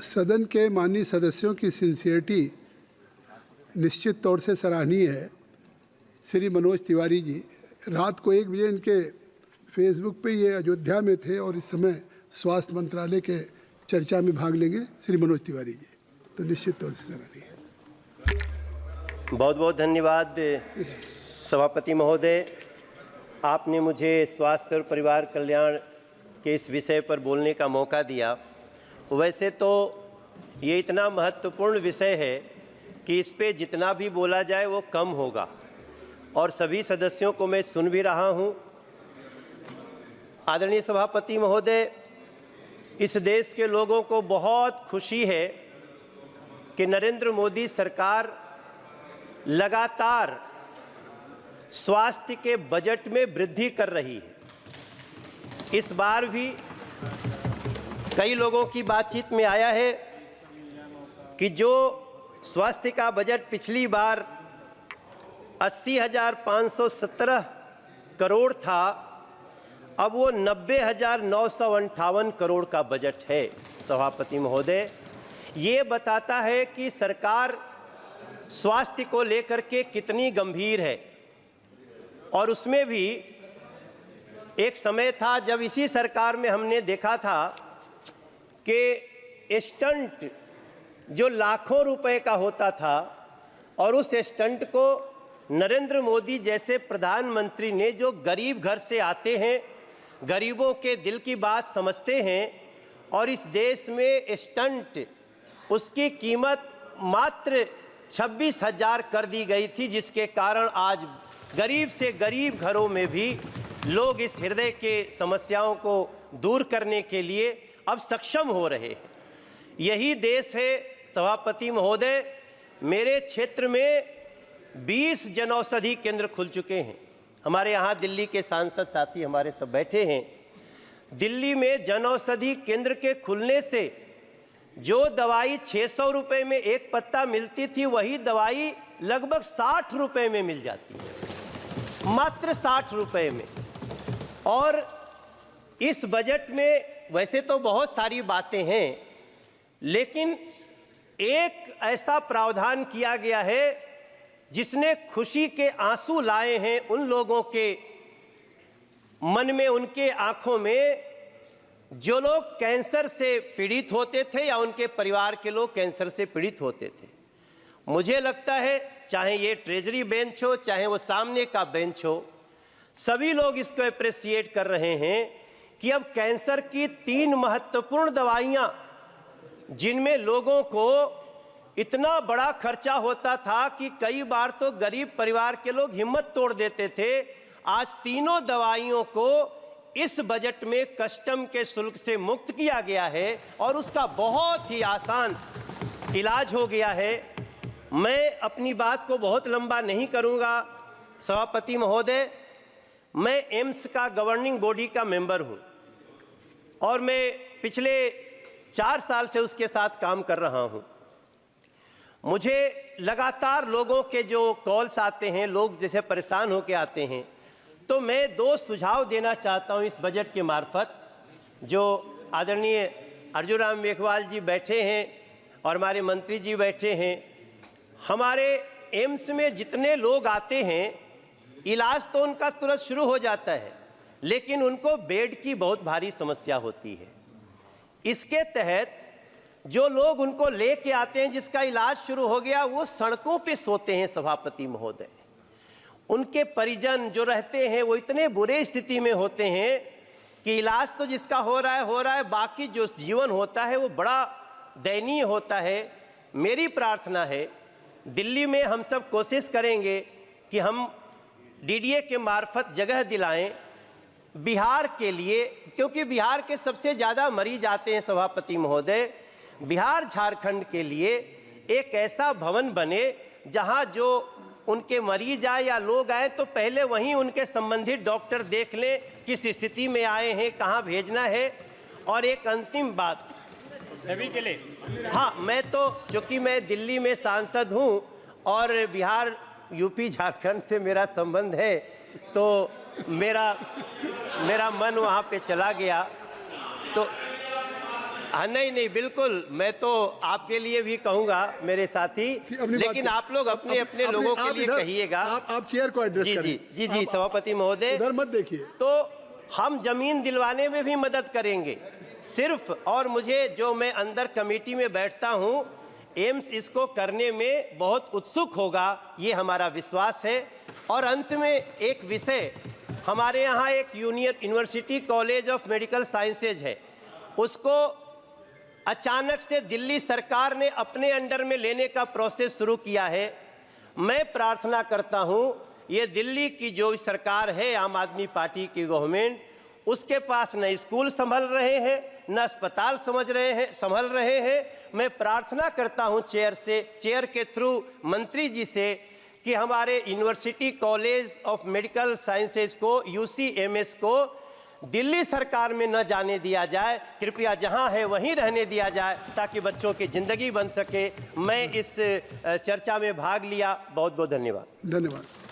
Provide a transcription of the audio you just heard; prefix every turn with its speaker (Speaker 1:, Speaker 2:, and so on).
Speaker 1: सदन के माननीय सदस्यों की सिंसियरिटी निश्चित तौर से सराहनीय है। श्री मनोज तिवारी जी रात को 1 बजे इनके फेसबुक पे ये अयोध्या में थे और इस समय स्वास्थ्य मंत्रालय के चर्चा में भाग लेंगे श्री मनोज तिवारी जी, तो निश्चित तौर से सराहनीय है।
Speaker 2: बहुत बहुत धन्यवाद सभापति महोदय, आपने मुझे स्वास्थ्य और परिवार कल्याण के इस विषय पर बोलने का मौका दिया। वैसे तो ये इतना महत्वपूर्ण विषय है कि इस पे जितना भी बोला जाए वो कम होगा, और सभी सदस्यों को मैं सुन भी रहा हूँ। आदरणीय सभापति महोदय, इस देश के लोगों को बहुत खुशी है कि नरेंद्र मोदी सरकार लगातार स्वास्थ्य के बजट में वृद्धि कर रही है। इस बार भी कई लोगों की बातचीत में आया है कि जो स्वास्थ्य का बजट पिछली बार 80,517 करोड़ था, अब वो 90,958 करोड़ का बजट है। सभापति महोदय, ये बताता है कि सरकार स्वास्थ्य को लेकर के कितनी गंभीर है। और उसमें भी एक समय था जब इसी सरकार में हमने देखा था कि स्टंट जो लाखों रुपए का होता था, और उस स्टंट को नरेंद्र मोदी जैसे प्रधानमंत्री ने, जो गरीब घर से आते हैं, गरीबों के दिल की बात समझते हैं, और इस देश में स्टंट उसकी कीमत मात्र 26,000 कर दी गई थी, जिसके कारण आज गरीब से गरीब घरों में भी लोग इस हृदय के समस्याओं को दूर करने के लिए अब सक्षम हो रहे हैं। यही देश है सभापति महोदय। मेरे क्षेत्र में 20 जनौषधि केंद्र खुल चुके हैं। हमारे यहाँ दिल्ली के सांसद साथी हमारे सब बैठे हैं। दिल्ली में जनौषधि केंद्र के खुलने से जो दवाई 600 रुपये में एक पत्ता मिलती थी, वही दवाई लगभग 60 रुपये में मिल जाती है, मात्र 60 रुपये में। और इस बजट में वैसे तो बहुत सारी बातें हैं, लेकिन एक ऐसा प्रावधान किया गया है जिसने खुशी के आंसू लाए हैं उन लोगों के मन में, उनके आंखों में, जो लोग कैंसर से पीड़ित होते थे या उनके परिवार के लोग कैंसर से पीड़ित होते थे। मुझे लगता है चाहे ये ट्रेजरी बेंच हो, चाहे वो सामने का बेंच हो, सभी लोग इसको अप्रिशिएट कर रहे हैं कि अब कैंसर की 3 महत्वपूर्ण दवाइयाँ, जिनमें लोगों को इतना बड़ा खर्चा होता था कि कई बार तो गरीब परिवार के लोग हिम्मत तोड़ देते थे, आज तीनों दवाइयों को इस बजट में कस्टम के शुल्क से मुक्त किया गया है और उसका बहुत ही आसान इलाज हो गया है। मैं अपनी बात को बहुत लंबा नहीं करूंगा सभापति महोदय। मैं एम्स का गवर्निंग बॉडी का मेंबर हूं और मैं पिछले 4 साल से उसके साथ काम कर रहा हूं। मुझे लगातार लोगों के जो कॉल्स आते हैं, लोग जैसे परेशान होकर आते हैं, तो मैं 2 सुझाव देना चाहता हूं इस बजट के मार्फत। जो आदरणीय अर्जुन राम मेघवाल जी बैठे हैं और हमारे मंत्री जी बैठे हैं, हमारे एम्स में जितने लोग आते हैं, इलाज तो उनका तुरंत शुरू हो जाता है, लेकिन उनको बेड की बहुत भारी समस्या होती है। इसके तहत जो लोग उनको लेके आते हैं, जिसका इलाज शुरू हो गया, वो सड़कों पे सोते हैं सभापति महोदय। उनके परिजन जो रहते हैं वो इतने बुरे स्थिति में होते हैं कि इलाज तो जिसका हो रहा है, बाकी जो जीवन होता है वो बड़ा दयनीय होता है। मेरी प्रार्थना है, दिल्ली में हम सब कोशिश करेंगे कि हम डीडीए के मार्फत जगह दिलाएं बिहार के लिए, क्योंकि बिहार के सबसे ज़्यादा मरीज आते हैं सभापति महोदय। बिहार झारखंड के लिए एक ऐसा भवन बने जहां जो उनके मरीज आए या लोग आए तो पहले वहीं उनके संबंधित डॉक्टर देख लें किस स्थिति में आए हैं, कहां भेजना है। और एक अंतिम बात
Speaker 3: सभी के लिए,
Speaker 2: हाँ, मैं तो चूँकि मैं दिल्ली में सांसद हूं और बिहार यूपी झारखंड से मेरा संबंध है, तो मेरा मन वहाँ पे चला गया। तो हाँ, नहीं बिल्कुल, मैं तो आपके लिए भी कहूंगा मेरे साथी, लेकिन आप लोग अपने अपने लोगों के लिए कहिएगा।
Speaker 1: आप चेयर को एड्रेस करें।
Speaker 2: जी सभापति महोदय,
Speaker 1: इधर मत देखिए।
Speaker 2: तो हम जमीन दिलवाने में भी मदद करेंगे सिर्फ, और मुझे जो मैं अंदर कमेटी में बैठता हूं, एम्स इसको करने में बहुत उत्सुक होगा, ये हमारा विश्वास है। और अंत में एक विषय, हमारे यहाँ एक university college of medical sciences है, उसको अचानक से दिल्ली सरकार ने अपने अंडर में लेने का प्रोसेस शुरू किया है। मैं प्रार्थना करता हूं, ये दिल्ली की जो सरकार है, आम आदमी पार्टी की गवर्नमेंट, उसके पास न स्कूल संभल रहे हैं, न अस्पताल संभल रहे हैं। मैं प्रार्थना करता हूं चेयर के थ्रू मंत्री जी से कि हमारे university college of medical sciences को, UCMS को दिल्ली सरकार में न जाने दिया जाए, कृपया जहां है वहीं रहने दिया जाए, ताकि बच्चों की जिंदगी बन सके। मैं इस चर्चा में भाग लिया, बहुत बहुत धन्यवाद।
Speaker 1: धन्यवाद।